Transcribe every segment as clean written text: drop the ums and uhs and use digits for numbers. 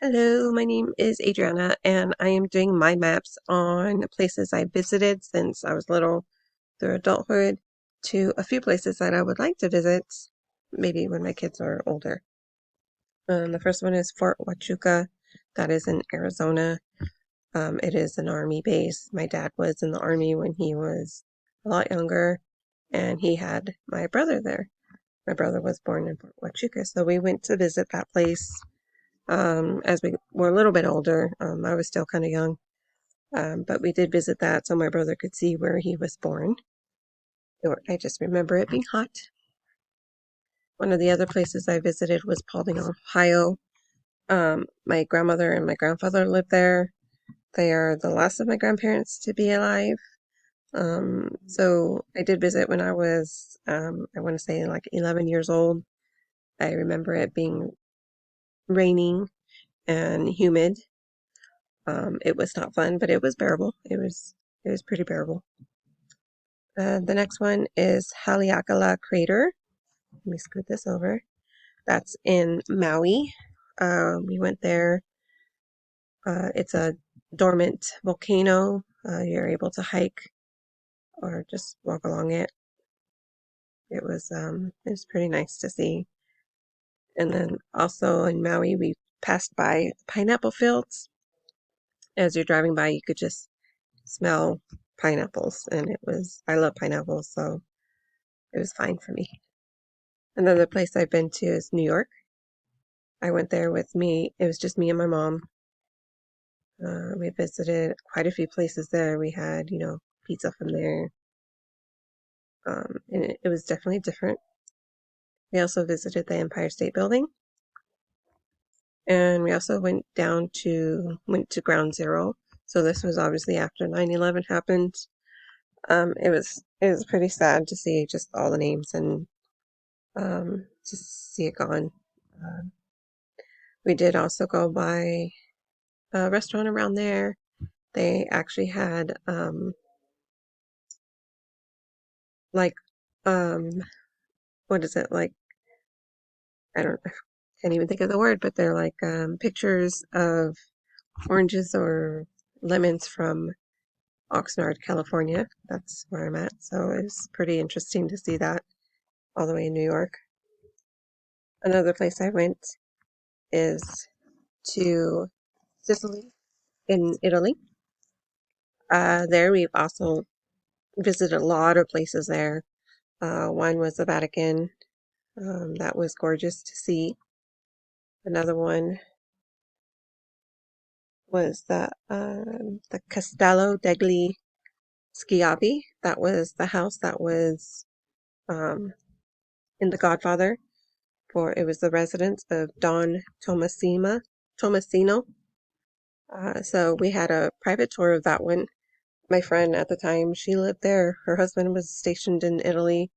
Hello, my name is Adriana, and I am doing mind maps on places I visited since I was little through adulthood to a few places that I would like to visit, maybe when my kids are older. The first one is Fort Huachuca, that is in Arizona. It is an army base. My dad was in the army when he was a lot younger, and he had my brother there. My brother was born in Fort Huachuca, so we went to visit that place as we were a little bit older. I was still kind of young, but we did visit that so my brother could see where he was born. I just remember it being hot. One of the other places I visited was Paulding, Ohio. My grandmother and my grandfather lived there. They are the last of my grandparents to be alive. So I did visit when I was, I want to say like 11 years old. I remember it being raining and humid. It was not fun, but it was bearable. It was pretty bearable. The next one is Haleakala Crater. Let me scoot this over. That's in Maui. We went there. It's a dormant volcano. You're able to hike or just walk along it. It was pretty nice to see. And then also in Maui, we passed by pineapple fields. As you're driving by, you could just smell pineapples, and I love pineapples, so it was fine for me. Another place I've been to is New York. I went there with me. It was just me and my mom. We visited quite a few places there. We had, pizza from there. And it was definitely different. We also visited the Empire State Building. And we also went to Ground Zero. So this was obviously after 9/11 happened. It was pretty sad to see just all the names and just see it gone. Um, we did also go by a restaurant around there. They actually had like um what is it like? I can't even think of the word, but they're like pictures of oranges or lemons from Oxnard, California. That's where I'm at. So it's pretty interesting to see that all the way in New York. Another place I went is to Sicily in Italy. There we've also visited a lot of places there. One was the Vatican. That was gorgeous to see. Another one was the Castello degli Schiavi. That was the house that was um, in The Godfather. It was the residence of Don Tomasino. So we had a private tour of that one. My friend at the time, she lived there. Her husband was stationed in Italy,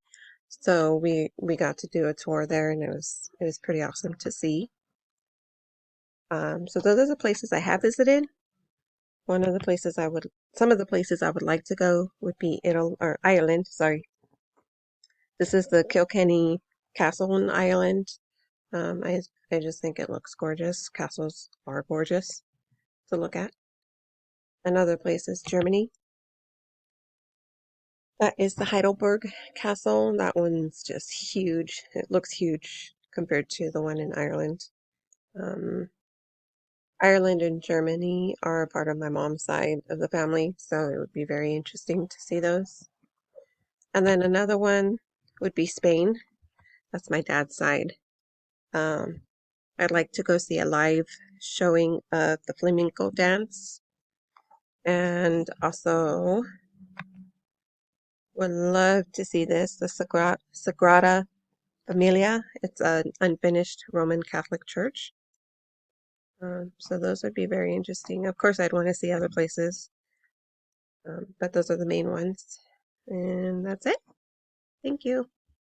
so we got to do a tour there, and it was pretty awesome to see. So those are the places I have visited. Some of the places I would like to go would be Italy or Ireland. Sorry, this is the Kilkenny Castle in Ireland. I just think it looks gorgeous. Castles are gorgeous to look at. Another place is Germany. That is the Heidelberg Castle. That one's just huge. It looks huge compared to the one in Ireland. Um, Ireland and Germany are a part of my mom's side of the family, so it would be very interesting to see those. And then another one would be Spain. That's my dad's side. Um, I'd like to go see a live showing of the flamenco dance, and also would love to see the Sagrada Familia. It's an unfinished Roman Catholic church. So those would be very interesting. Of course, I'd want to see other places, but those are the main ones. And that's it. Thank you.